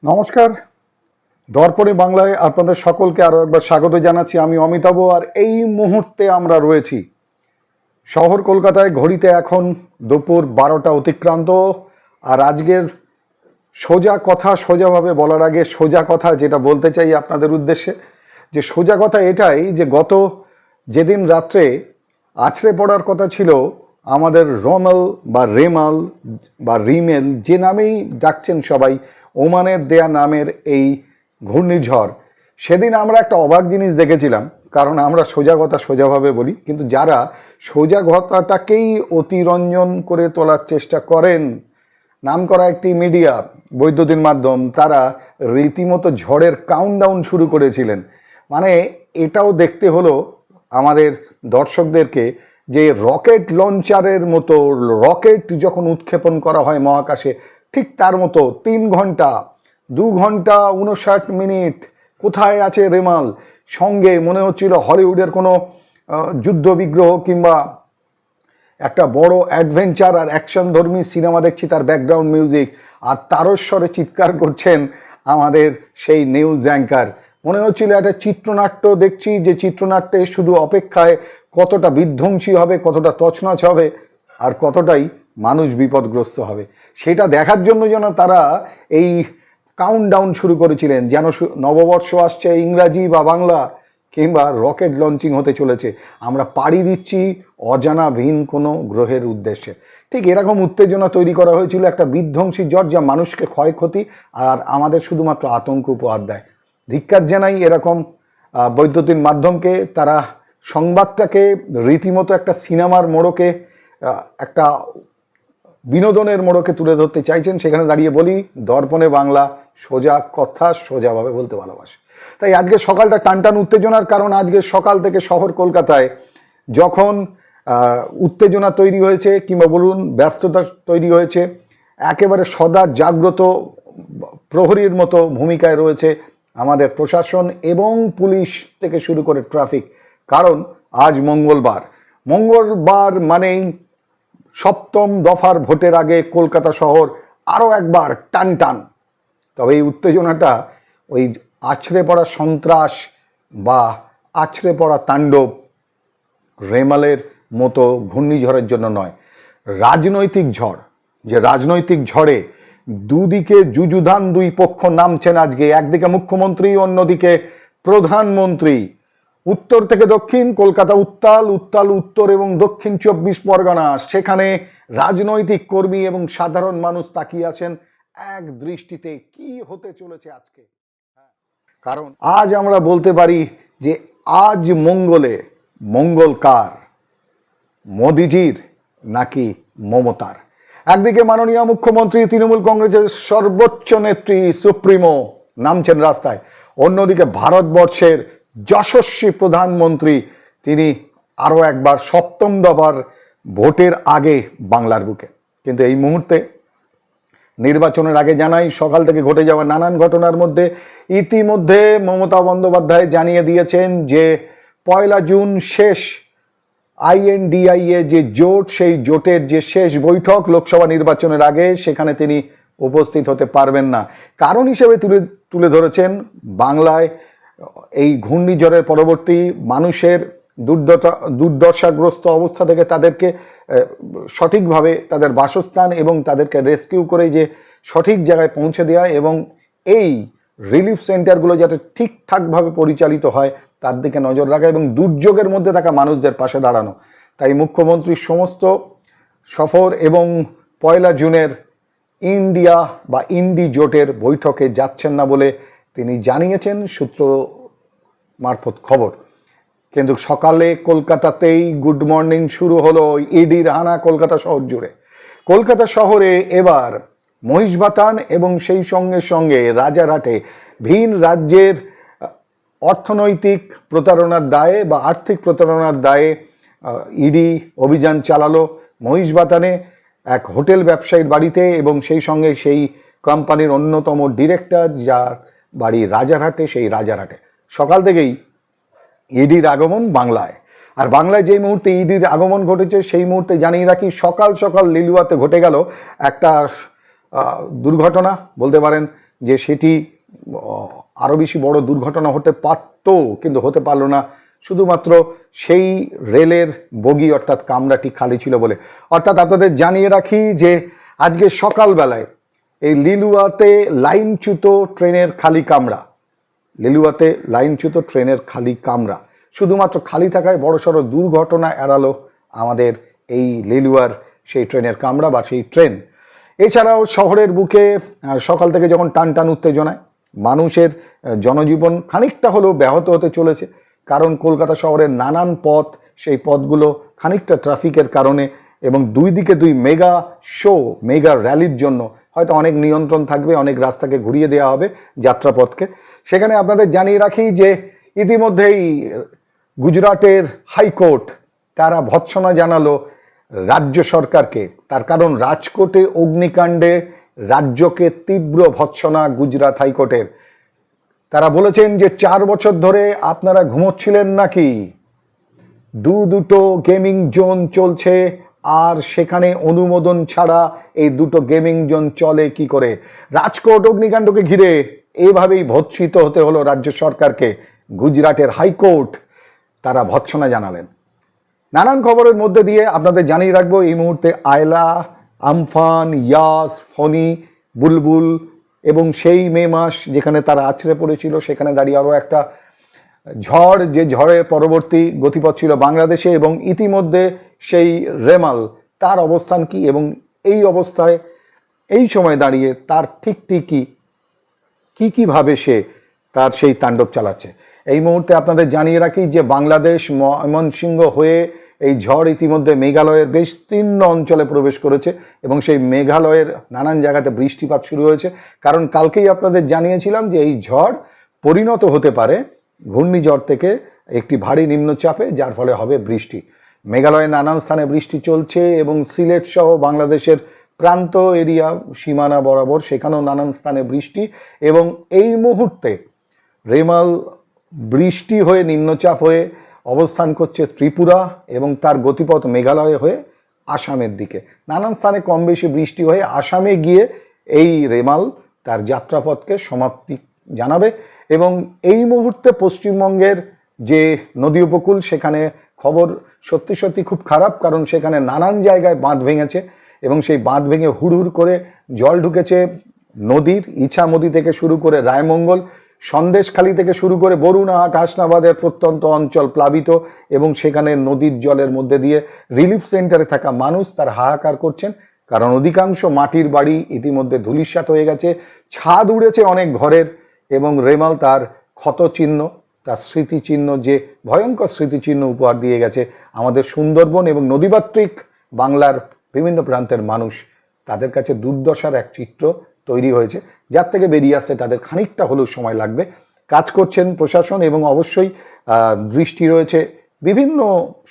নমস্কার। দর্পণে বাংলায় আপনাদের সকলকে আরও একবার স্বাগত জানাচ্ছি। আমি অমিতাভ। আর এই মুহূর্তে আমরা রয়েছি শহর কলকাতায়। ঘড়িতে এখন দুপুর 12টা অতিক্রান্ত। আর আজকের সোজা কথা সোজাভাবে বলার আগে সোজা কথা যেটা বলতে চাই আপনাদের উদ্দেশ্যে, যে সোজা কথা এটাই যে গত যেদিন রাত্রে আছড়ে পড়ার কথা ছিল আমাদের রমেল বা রেমাল বা রিমেল, যে নামেই ডাকছেন সবাই, ওমানের দেয়া নামের এই ঘূর্ণিঝড়, সেদিন আমরা একটা অবাক জিনিস দেখেছিলাম। কারণ আমরা সোজা কথা সোজাভাবে বলি, কিন্তু যারা সোজা কথাটাকেই অতিরঞ্জন করে তোলার চেষ্টা করেন, নামকরা একটি মিডিয়া বৈদ্যুতিন মাধ্যম, তারা রীতিমতো ঝড়ের কাউন্টডাউন শুরু করেছিলেন। মানে এটাও দেখতে হলো আমাদের দর্শকদেরকে যে রকেট লঞ্চারের মতো রকেট যখন উৎক্ষেপণ করা হয় মহাকাশে, ঠিক তার মতো 3 ঘন্টা 2 ঘন্টা 59 মিনিট কোথায় আছে রেমাল, সঙ্গে মনে হচ্ছিল হলিউডের কোনো যুদ্ধ বিগ্রহ কিংবা একটা বড় অ্যাডভেঞ্চার আর অ্যাকশন ধর্মী সিনেমা দেখছি, তার ব্যাকগ্রাউন্ড মিউজিক, আর তারস্বরে চিৎকার করছেন আমাদের সেই নিউজ অ্যাঙ্কার। মনে হচ্ছিল একটা চিত্রনাট্য দেখছি, যে চিত্রনাট্যে শুধু অপেক্ষায় কতটা বিধ্বংসী হবে, কতটা তছনছ হবে, আর কতটাই মানুষ বিপদগ্রস্ত হবে, সেটা দেখার জন্য যেন তারা এই কাউন্টডাউন শুরু করেছিলেন, যেন নববর্ষ আসছে, ইংরাজি বা বাংলা, কিংবা রকেট লঞ্চিং হতে চলেছে, আমরা পাড়ি দিচ্ছি অজানা ভিন কোনো গ্রহের উদ্দেশ্যে। ঠিক এরকম উত্তেজনা তৈরি করা হয়েছিল, একটা বিধ্বংসী ঝড় যা মানুষকে ক্ষয়ক্ষতি আর আমাদের শুধুমাত্র আতঙ্ক উপহার দেয়। ধিক্কার জানাই এরকম বৈদ্যুতিন মাধ্যমকে। তারা সংবাদটাকে রীতিমতো একটা সিনেমার মোড়কে, একটা বিনোদনের মোড়কে তুলে ধরতে চাইছেন। সেখানে দাঁড়িয়ে বলি, দর্পণে বাংলা সোজা কথা সোজাভাবে বলতে ভালোবাসে। তাই আজকে সকালটা টানটান উত্তেজনার, কারণ আজকে সকাল থেকে শহর কলকাতায় যখন উত্তেজনা তৈরি হয়েছে, কিংবা বলুন ব্যস্ততা তৈরি হয়েছে, একেবারে সদা জাগ্রত প্রহরীর মতো ভূমিকায় রয়েছে আমাদের প্রশাসন এবং পুলিশ থেকে শুরু করে ট্রাফিক। কারণ আজ মঙ্গলবার মানেই 7ম দফার ভোটের আগে কলকাতা শহর আরও একবার টান টান। তবে এই উত্তেজনাটা ওই আছড়ে পড়া সন্ত্রাস বা আছড়ে পড়া তাণ্ডব রেমালের মতো ঘূর্ণিঝড়ের জন্য নয়, রাজনৈতিক ঝড়। যে রাজনৈতিক ঝড়ে দুদিকে যুযুধান, দুই পক্ষ নামছেন আজকে। একদিকে মুখ্যমন্ত্রী, অন্যদিকে প্রধানমন্ত্রী। উত্তর থেকে দক্ষিণ, কলকাতা উত্তাল, উত্তর এবং দক্ষিণ 24 পরগনা, সেখানে রাজনৈতিক কর্মী এবং সাধারণ মানুষ তাকিয়ে আছেন এক দৃষ্টিতে কি হতে চলেছে আজকে। কারণ আজ আমরা বলতে পারি যে আজ মঙ্গল কার, মোদিজির নাকি মমতার? একদিকে মাননীয় মুখ্যমন্ত্রী, তৃণমূল কংগ্রেসের সর্বোচ্চ নেত্রী সুপ্রিমো নামছেন রাস্তায়, অন্যদিকে ভারতবর্ষের যশস্বী প্রধানমন্ত্রী, তিনি আরও একবার 7ম দফার ভোটের আগে বাংলার বুকে। কিন্তু এই মুহূর্তে নির্বাচনের আগে জানাই, সকাল থেকে ঘটে যাওয়া নানান ঘটনার মধ্যে ইতিমধ্যে মমতা বন্দ্যোপাধ্যায় জানিয়ে দিয়েছেন যে 1 জুন শেষ INDIA যে জোট, সেই জোটের যে শেষ বৈঠক লোকসভা নির্বাচনের আগে, সেখানে তিনি উপস্থিত হতে পারবেন না। কারণ হিসেবে তুলে ধরেছেন বাংলায় এই ঘূর্ণিঝড়ের পরবর্তী মানুষের দুর্দশাগ্রস্ত অবস্থা থেকে তাদেরকে সঠিকভাবে তাদের বাসস্থান এবং তাদেরকে রেস্কিউ করে যে সঠিক জায়গায় পৌঁছে দেওয়া, এবং এই রিলিফ সেন্টারগুলো যাতে ঠিকঠাকভাবে পরিচালিত হয় তার দিকে নজর রাখা, এবং দুর্যোগের মধ্যে থাকা মানুষদের পাশে দাঁড়ানো। তাই মুখ্যমন্ত্রীর সমস্ত সফর এবং 1 জুনের ইন্ডিয়া বা ইন্ডি জোটের বৈঠকে যাচ্ছেন না বলে তিনি জানিয়েছেন, সূত্র মারফত খবর। কিন্তু সকালে কলকাতাতেই গুড মর্নিং শুরু হলো ইডির হানা কলকাতা শহর জুড়ে। কলকাতা শহরে এবার মহিষবাতান এবং সেই সঙ্গে সঙ্গে রাজারহাটে ভিন রাজ্যের অর্থনৈতিক প্রতারণার দায়ে বা আর্থিক প্রতারণার দায়ে ইডি অভিযান চালালো মহিষবাতানে এক হোটেল ব্যবসায়ীর বাড়িতে, এবং সেই সঙ্গে সেই কোম্পানির অন্যতম ডিরেক্টর যার বাড়ি রাজারহাটে, সেই রাজারহাটে সকাল থেকেই ইডির আগমন বাংলায়। আর বাংলায় যেই মুহূর্তে ইডির আগমন ঘটেছে, সেই মুহূর্তে জানিয়ে রাখি, সকাল সকাল লিলুয়াতে ঘটে গেল একটা দুর্ঘটনা বলতে পারেন। যে সেটি আরও বেশি বড় দুর্ঘটনা হতে পারত, কিন্তু হতে পারলো না, শুধুমাত্র সেই রেলের বগি অর্থাৎ কামরাটি খালি ছিল বলে। অর্থাৎ আপনাদের জানিয়ে রাখি যে আজকে সকালবেলায় এই লিলুয়াতে লাইনচ্যুত ট্রেনের খালি কামরা, লিলুয়াতে লাইনচ্যুত ট্রেনের খালি কামরা, শুধুমাত্র খালি থাকায় বড়সড় দুর্ঘটনা এড়ালো আমাদের এই লিলুয়ার সেই ট্রেনের কামরা বা সেই ট্রেন। এছাড়াও শহরের বুকে সকাল থেকে যখন টান টান উত্তেজনায় মানুষের জনজীবন খানিকটা হলেও ব্যাহত হতে চলেছে, কারণ কলকাতা শহরের নানান পথ, সেই পথগুলো খানিকটা ট্রাফিকের কারণে এবং দুই দিকে দুই মেগা শো, মেগা র্যালির জন্য হয়তো অনেক নিয়ন্ত্রণ থাকবে, অনেক রাস্তাকে ঘুরিয়ে দেওয়া হবে যাত্রাপথকে। সেখানে আপনাদের জানিয়ে রাখি যে ইতিমধ্যেই গুজরাটের হাইকোর্ট তারা ভৎসনা জানালো রাজ্য সরকারকে, তার কারণ রাজকোটে অগ্নিকাণ্ডে রাজ্যকে তীব্র ভৎসনা গুজরাট হাইকোর্টের। তারা বলেছেন যে 4 বছর ধরে আপনারা ঘুমোচ্ছিলেন নাকি, দুটো গেমিং জোন চলছে আর সেখানে অনুমোদন ছাড়া এই দুটো গেমিং জোন চলে কি করে। রাজকোট অগ্নিকাণ্ডকে ঘিরে এভাবেই ভৎসিত হতে হলো রাজ্য সরকারকে। গুজরাটের হাইকোর্ট তারা ভৎসনা জানালেন। নানান খবরের মধ্যে দিয়ে আপনাদের জানিয়ে রাখবো এই মুহূর্তে আয়লা, আমফান, ইয়াস, ফনি, বুলবুল এবং সেই মে মাস যেখানে তারা আছড়ে পড়েছিল সেখানে দাঁড়িয়ে আরও একটা ঝড়, যে ঝড়ের পরবর্তী গতিপথ ছিল বাংলাদেশে, এবং ইতিমধ্যে সেই রেমাল তার অবস্থান কি এবং এই অবস্থায় এই সময় দাঁড়িয়ে তার ঠিক কিভাবে সে তার সেই তাণ্ডব চালাচ্ছে। এই মুহূর্তে আপনাদের জানিয়ে রাখি যে বাংলাদেশ ময়মনসিংহ হয়ে এই ঝড় ইতিমধ্যে মেঘালয়ের বিস্তীর্ণ অঞ্চলে প্রবেশ করেছে এবং সেই মেঘালয়ের নানান জায়গাতে বৃষ্টিপাত শুরু হয়েছে, কারণ কালকেই আপনাদের জানিয়েছিলাম যে এই ঝড় পরিণত হতে পারে ঘূর্ণিঝড় থেকে একটি ভারী নিম্নচাপে, যার ফলে হবে বৃষ্টি। মেঘালয়ের নানান স্থানে বৃষ্টি চলছে এবং সিলেট সহ বাংলাদেশের প্রান্ত এরিয়া সীমানা বরাবর সেখানেও নানান স্থানে বৃষ্টি, এবং এই মুহূর্তে রেমাল বৃষ্টি হয়ে নিম্নচাপ হয়ে অবস্থান করছে ত্রিপুরা এবং তার গতিপথ মেঘালয় হয়ে আসামের দিকে। নানান স্থানে কম বেশি বৃষ্টি হয়ে আসামে গিয়ে এই রেমাল তার যাত্রাপথকে সমাপ্তি জানাবে। এবং এই মুহূর্তে পশ্চিমবঙ্গের যে নদী উপকূল সেখানে খবর সত্যি খুব খারাপ, কারণ সেখানে নানান জায়গায় বাঁধ ভেঙেছে এবং সেই বাঁধ ভেঙে হুড় করে জল ঢুকেছে নদীর। ইছামতি থেকে শুরু করে রায়মঙ্গল, সন্দেশখালী থেকে শুরু করে বরুণাহাট, হাসনাবাদের প্রত্যন্ত অঞ্চল প্লাবিত, এবং সেখানে নদীর জলের মধ্যে দিয়ে রিলিফ সেন্টারে থাকা মানুষ তার হাহাকার করছেন, কারণ অধিকাংশ মাটির বাড়ি ইতিমধ্যে ধূলিসাৎ হয়ে গেছে, ছাদ উড়েছে অনেক ঘরের, এবং রেমাল তার ক্ষতচিহ্ন, তার স্মৃতিচিহ্ন, যে ভয়ঙ্কর স্মৃতিচিহ্ন উপহার দিয়ে গেছে আমাদের সুন্দরবন এবং নদীমাতৃক বাংলার বিভিন্ন প্রান্তের মানুষ। তাদের কাছে দুর্দশার এক চিত্র তৈরি হয়েছে, যার থেকে বেরিয়ে আসতে তাদের খানিকটা হলেও সময় লাগবে। কাজ করছেন প্রশাসন এবং অবশ্যই দৃষ্টি রয়েছে বিভিন্ন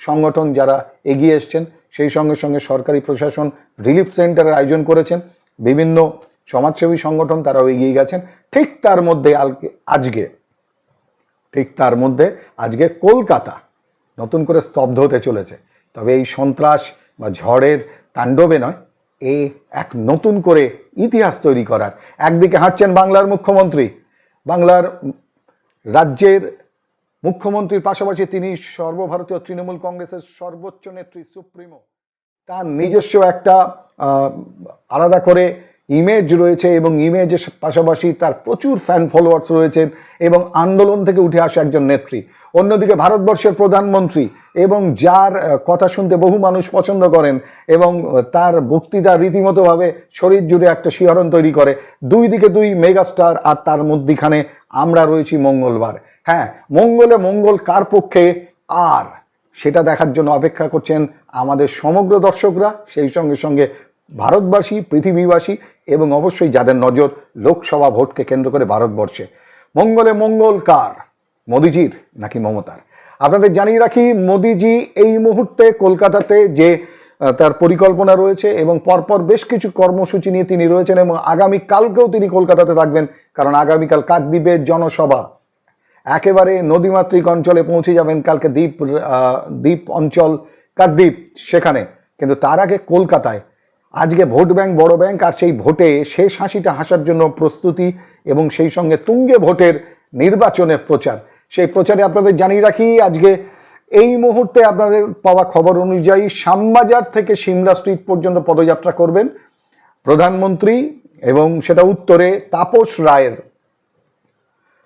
সংগঠন যারা এগিয়ে এসছেন, সেই সঙ্গে সঙ্গে সরকারি প্রশাসন রিলিফ সেন্টারের আয়োজন করেছেন, বিভিন্ন সমাজসেবী সংগঠন তারাও এগিয়ে গেছেন। ঠিক তার মধ্যে আজকে কলকাতা নতুন করে স্তব্ধ হতে চলেছে। তবে এই সন্ত্রাস বা ঝড়ের তাণ্ডবে নয়, এক নতুন করে ইতিহাস তৈরি করার। একদিকে হাঁটছেন বাংলার মুখ্যমন্ত্রী, বাংলার রাজ্যের মুখ্যমন্ত্রীর পাশাপাশি তিনি সর্বভারতীয় তৃণমূল কংগ্রেসের সর্বোচ্চ নেত্রী, সুপ্রিমো। তার নিজস্ব একটা আলাদা করে ইমেজ রয়েছে এবং ইমেজের পাশাপাশি তার প্রচুর ফ্যান ফলোয়ার্স রয়েছেন এবং আন্দোলন থেকে উঠে আসা একজন নেত্রী। অন্যদিকে ভারতবর্ষের প্রধানমন্ত্রী, এবং যার কথা শুনতে বহু মানুষ পছন্দ করেন এবং তার বক্তৃতা রীতিমতোভাবে শরীর জুড়ে একটা শিহরণ তৈরি করে। দুই দিকে দুই মেগাস্টার, আর তার মধ্যিখানে আমরা রয়েছি মঙ্গলবার। হ্যাঁ, মঙ্গল কার পক্ষে, আর সেটা দেখার জন্য অপেক্ষা করছেন আমাদের সমগ্র দর্শকরা, সেই সঙ্গে সঙ্গে ভারতবাসী, পৃথিবীবাসী, এবং অবশ্যই যাদের নজর লোকসভা ভোটকে কেন্দ্র করে ভারতবর্ষে। মঙ্গল কার, মোদিজির নাকি মমতার? আপনাদের জানিয়ে রাখি মোদিজি এই মুহূর্তে কলকাতাতে যে তার পরিকল্পনা রয়েছে এবং পরপর বেশ কিছু কর্মসূচি নিয়ে তিনি রয়েছেন, এবং আগামীকালকেও তিনি কলকাতাতে থাকবেন, কারণ আগামীকাল কাকদ্বীপের জনসভা। একেবারে নদীমাতৃক অঞ্চলে পৌঁছে যাবেন কালকে, দ্বীপ অঞ্চল কাকদ্বীপ সেখানে। কিন্তু তার আগে কলকাতায় আজকে ভোট ব্যাংক বড় ব্যাংক, আর সেই ভোটে শেষ হাসিটা হাসার জন্য প্রস্তুতি এবং সেই সঙ্গে তুঙ্গে ভোটের নির্বাচনের প্রচার। সেই প্রচারে আপনাদের জানিয়ে রাখি, আজকে এই মুহূর্তে আপনাদের পাওয়া খবর অনুযায়ী শ্যামবাজার থেকে সিমলা স্ট্রিট পর্যন্ত পদযাত্রা করবেন প্রধানমন্ত্রী, এবং সেটা উত্তরে তাপস রায়ের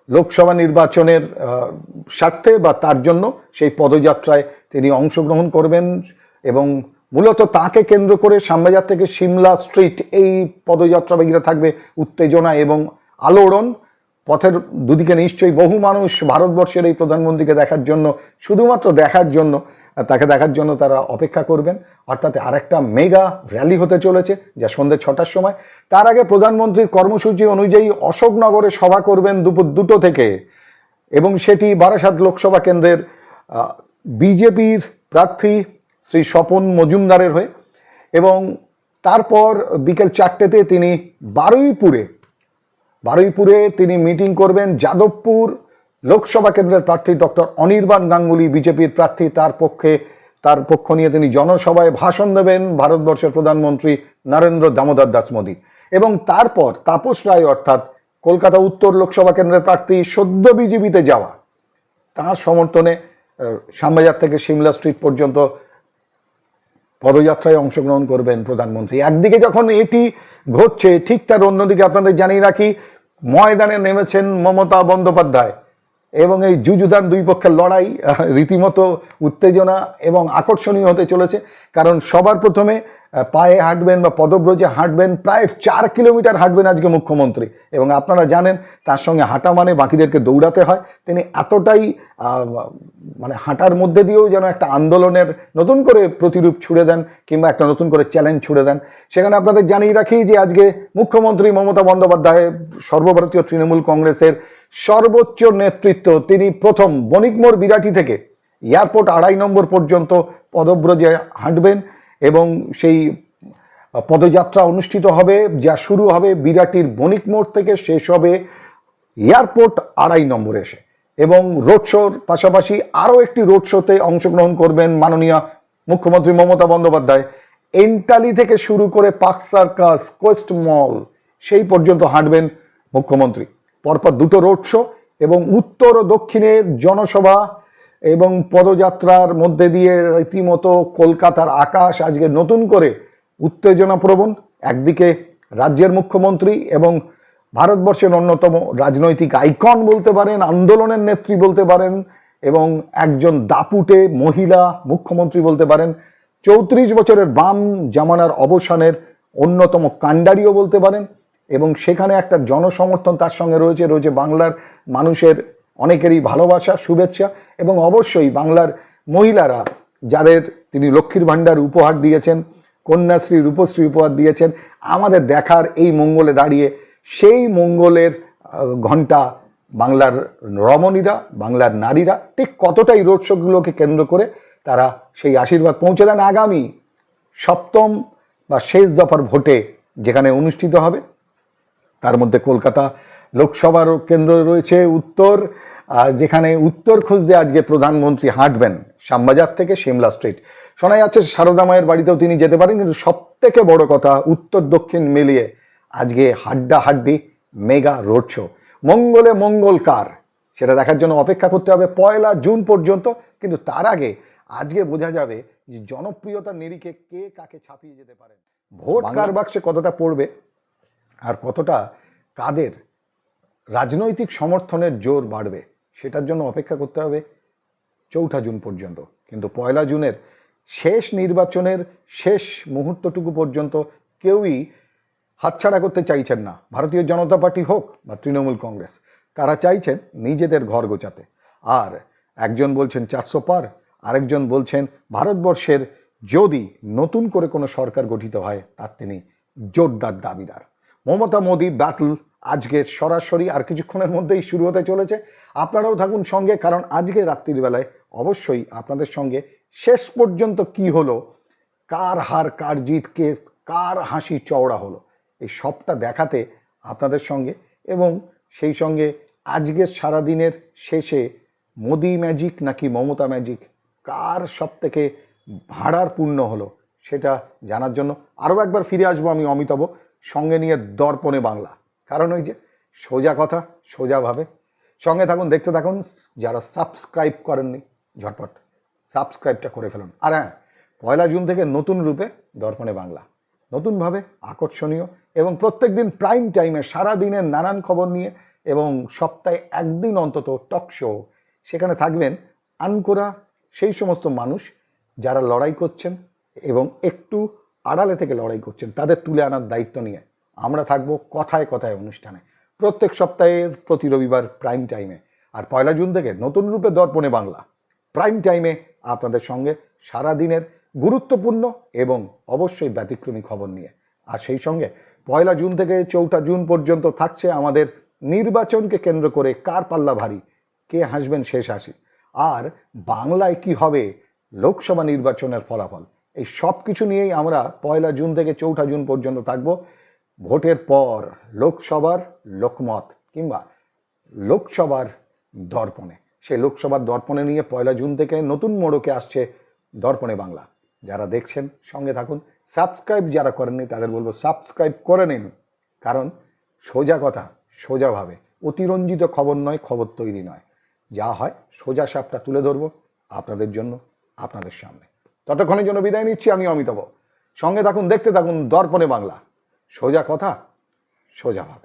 লোকসভা নির্বাচনের স্বার্থে বা তার জন্য সেই পদযাত্রায় তিনি অংশগ্রহণ করবেন। এবং মূলত তাকে কেন্দ্র করে শ্যামবাজার থেকে সিমলা স্ট্রিট এই পদযাত্রাবেগীরা থাকবে উত্তেজনা এবং আলোড়ন। পথের দুদিকে নিশ্চয়ই বহু মানুষ ভারতবর্ষের এই প্রধানমন্ত্রীকে দেখার জন্য, শুধুমাত্র দেখার জন্য, তাকে দেখার জন্য তারা অপেক্ষা করবেন। অর্থাৎ আরেকটা মেগা র্যালি হতে চলেছে, যা সন্ধ্যে 6টার সময়। তার আগে প্রধানমন্ত্রীর কর্মসূচি অনুযায়ী অশোকনগরে সভা করবেন দুপুর 2টো থেকে, এবং সেটি বারাসাত লোকসভা কেন্দ্রের বিজেপির প্রার্থী শ্রী স্বপন মজুমদারের হয়ে। এবং তারপর বিকেল 4টেতে তিনি বারুইপুরে তিনি মিটিং করবেন যাদবপুর লোকসভা কেন্দ্রের প্রার্থী ডক্টর অনির্বাণ গাঙ্গুলি বিজেপির প্রার্থী, তার পক্ষ নিয়ে তিনি জনসভায় ভাষণ দেবেন ভারতবর্ষের প্রধানমন্ত্রী নরেন্দ্র দামোদর দাস মোদী। এবং তারপর তাপস রায় অর্থাৎ কলকাতা উত্তর লোকসভা কেন্দ্রের প্রার্থী, সদ্য বিজেপিতে যাওয়া, তার সমর্থনে শ্যামবাজার থেকে সিমলা স্ট্রিট পর্যন্ত পদযাত্রায় অংশগ্রহণ করবেন প্রধানমন্ত্রী। একদিকে যখন এটি ঘটছে, ঠিক তার অন্যদিকে আপনাদের জানিয়ে রাখি, ময়দানে নেমেছেন মমতা বন্দ্যোপাধ্যায়, এবং এই যুযুধান দুই পক্ষের লড়াই রীতিমতো উত্তেজনা এবং আকর্ষণীয় হতে চলেছে। কারণ সবার প্রথমে পায়ে হাঁটবেন বা পদব্রজে হাঁটবেন, প্রায় 4 কিলোমিটার হাঁটবেন আজকে মুখ্যমন্ত্রী। এবং আপনারা জানেন তার সঙ্গে হাঁটা মানে বাকিদেরকে দৌড়াতে হয়। তিনি এতটাই মানে হাঁটার মধ্যে দিয়েও যেন একটা আন্দোলনের নতুন করে প্রতিরূপ ছুড়ে দেন, কিংবা একটা নতুন করে চ্যালেঞ্জ ছুড়ে দেন। সেখানে আপনাদের জানিয়ে রাখি যে আজকে মুখ্যমন্ত্রী মমতা বন্দ্যোপাধ্যায়, সর্বভারতীয় তৃণমূল কংগ্রেসের সর্বোচ্চ নেতৃত্ব, তিনি প্রথম বণিকমোড় বিরাটি থেকে এয়ারপোর্ট 2.5 নম্বর পর্যন্ত পদব্রজে হাঁটবেন। এবং সেই পদযাত্রা অনুষ্ঠিত হবে, যা শুরু হবে বিরাটির বণিকমোড় থেকে, শেষ হবে এয়ারপোর্ট 2.5 নম্বরে এসে। এবং রোড শোর পাশাপাশি আরও একটি রোড শোতে অংশগ্রহণ করবেন মাননীয় মুখ্যমন্ত্রী মমতা বন্দ্যোপাধ্যায়। এন্টালি থেকে শুরু করে পার্ক সার্কাস, কোয়েস্ট মল, সেই পর্যন্ত হাঁটবেন মুখ্যমন্ত্রী। পরপর 2টো রোড শো এবং উত্তর ও দক্ষিণে জনসভা এবং পদযাত্রার মধ্যে দিয়ে রীতিমতো কলকাতার আকাশ আজকে নতুন করে উত্তেজনাপ্রবণ। একদিকে রাজ্যের মুখ্যমন্ত্রী এবং ভারতবর্ষের অন্যতম রাজনৈতিক আইকন বলতে পারেন, আন্দোলনের নেত্রী বলতে পারেন, এবং একজন দাপুটে মহিলা মুখ্যমন্ত্রী বলতে পারেন, 34 বছরের বাম জামানার অবসানের অন্যতম কাণ্ডারিও বলতে পারেন। এবং সেখানে একটা জনসমর্থন তার সঙ্গে রয়েছে বাংলার মানুষের অনেকেরই ভালোবাসা, শুভেচ্ছা, এবং অবশ্যই বাংলার মহিলারা, যাদের তিনি লক্ষ্মীর ভাণ্ডার উপহার দিয়েছেন, কন্যাশ্রী, রূপশ্রী উপহার দিয়েছেন, আমাদের দেখার এই মঙ্গলে দাঁড়িয়ে সেই মঙ্গলের ঘণ্টা বাংলার রমণীরা, বাংলার নারীরা ঠিক কতটাই রোড শোগুলোকে কেন্দ্র করে তারা সেই আশীর্বাদ পৌঁছে দেন আগামী 7ম বা শেষ দফার ভোটে, যেখানে অনুষ্ঠিত হবে। তার মধ্যে কলকাতা লোকসভার কেন্দ্র রয়েছে উত্তর, যেখানে উত্তর খুঁজতে আজকে প্রধানমন্ত্রী হাঁটবেন শ্যামবাজার থেকে সিমলা স্ট্রিট। শোনা যাচ্ছে সারদা মায়ের বাড়িতেও তিনি যেতে পারেন। কিন্তু সব থেকে বড় কথা, উত্তর দক্ষিণ মিলিয়ে আজকে হাড্ডাহাড্ডি মেগা রোড শো। মঙ্গলে মঙ্গল কার, সেটা দেখার জন্য অপেক্ষা করতে হবে 1 জুন পর্যন্ত। কিন্তু তার আগে আজকে বোঝা যাবে যে জনপ্রিয়তার নিরিখে কে কাকে ছাপিয়ে যেতে পারেন। ভোট কার বাক্সে কতটা পড়বে আর কতটা কাদের রাজনৈতিক সমর্থনের জোর বাড়বে, সেটার জন্য অপেক্ষা করতে হবে 4 জুন পর্যন্ত। কিন্তু 1 জুনের শেষ নির্বাচনের শেষ মুহূর্তটুকু পর্যন্ত কেউই হাতছাড়া করতে চাইছেন না। ভারতীয় জনতা পার্টি হোক বা তৃণমূল কংগ্রেস, তারা চাইছেন নিজেদের ঘর গোছাতে। আর একজন বলছেন 400 পার, আরেকজন বলছেন ভারতবর্ষের যদি নতুন করে কোনো সরকার গঠিত হয় তার তিনি জোরদার দাবিদার। মমতা মোদী ব্যাটল আজকে সরাসরি আর কিছুক্ষণের মধ্যেই শুরু হতে চলেছে। আপনারাও থাকুন সঙ্গে, কারণ আজকে রাত্রির বেলায় অবশ্যই আপনাদের সঙ্গে শেষ পর্যন্ত কি হলো, কার হার কার জিত, কে কার হাসি চওড়া হলো, এই সবটা দেখাতে আপনাদের সঙ্গে, এবং সেই সঙ্গে আজকের সারাদিনের শেষে মোদি ম্যাজিক নাকি মমতা ম্যাজিক, কার সব থেকে ভাড়ার পূর্ণ হলো, সেটা জানার জন্য আরও একবার ফিরে আসবো আমি অমিতাভ, সঙ্গে নিয়ে দর্পণে বাংলা। কারণ ওই যে সোজা কথা সোজাভাবে। সঙ্গে থাকুন, দেখতে থাকুন। যারা সাবস্ক্রাইব করেননি ঝটপট সাবস্ক্রাইবটা করে ফেলুন। আর হ্যাঁ, 1 জুন থেকে নতুন রূপে দর্পণে বাংলা, নতুনভাবে আকর্ষণীয় এবং প্রত্যেক দিন প্রাইম টাইমে সারা দিনের নানান খবর নিয়ে, এবং সপ্তাহে একদিন অন্তত টক শো। সেখানে থাকবেন আনকোরা সেই সমস্ত মানুষ যারা লড়াই করছেন এবং একটু আড়ালে থেকে লড়াই করছেন, তাদের তুলে আনার দায়িত্ব নিয়ে আমরা থাকবো কথায় কথায় অনুষ্ঠানে প্রত্যেক সপ্তাহের প্রতি রবিবার প্রাইম টাইমে। আর 1 জুন থেকে নতুন রূপে দর্পণে বাংলা প্রাইম টাইমে আপনাদের সঙ্গে সারা দিনের গুরুত্বপূর্ণ এবং অবশ্যই ব্যতিক্রমী খবর নিয়ে। আর সেই সঙ্গে 1 জুন থেকে 4 জুন পর্যন্ত থাকছে আমাদের নির্বাচনকে কেন্দ্র করে কার পাল্লা ভারী, কে হাসবেন শেষ হাসি, আর বাংলায় কি হবে লোকসভা নির্বাচনের ফলাফল। এই সব কিছু নিয়েই আমরা 1 জুন থেকে 4 জুন পর্যন্ত থাকবো। ভোটের পর লোকসভার লোকমত কিংবা লোকসভার দর্পণে, সেই লোকসভার দর্পণে নিয়ে 1 জুন থেকে নতুন মোড়কে আসছে দর্পণে বাংলা। যারা দেখছেন সঙ্গে থাকুন। সাবস্ক্রাইব যারা করেননি তাদের বলবো সাবস্ক্রাইব করে নিন, কারণ সোজা কথা সোজাভাবে, অতিরঞ্জিত খবর নয়, খবর তৈরি নয়, যা হয় সোজা সাপটা তুলে ধরবো আপনাদের জন্য, আপনাদের সামনে। ততক্ষণের জন্য বিদায় নিচ্ছি আমি অমিতাভ। সঙ্গে থাকুন, দেখতে থাকুন দর্পণে বাংলা, সোজা কথা সোজাভাবে।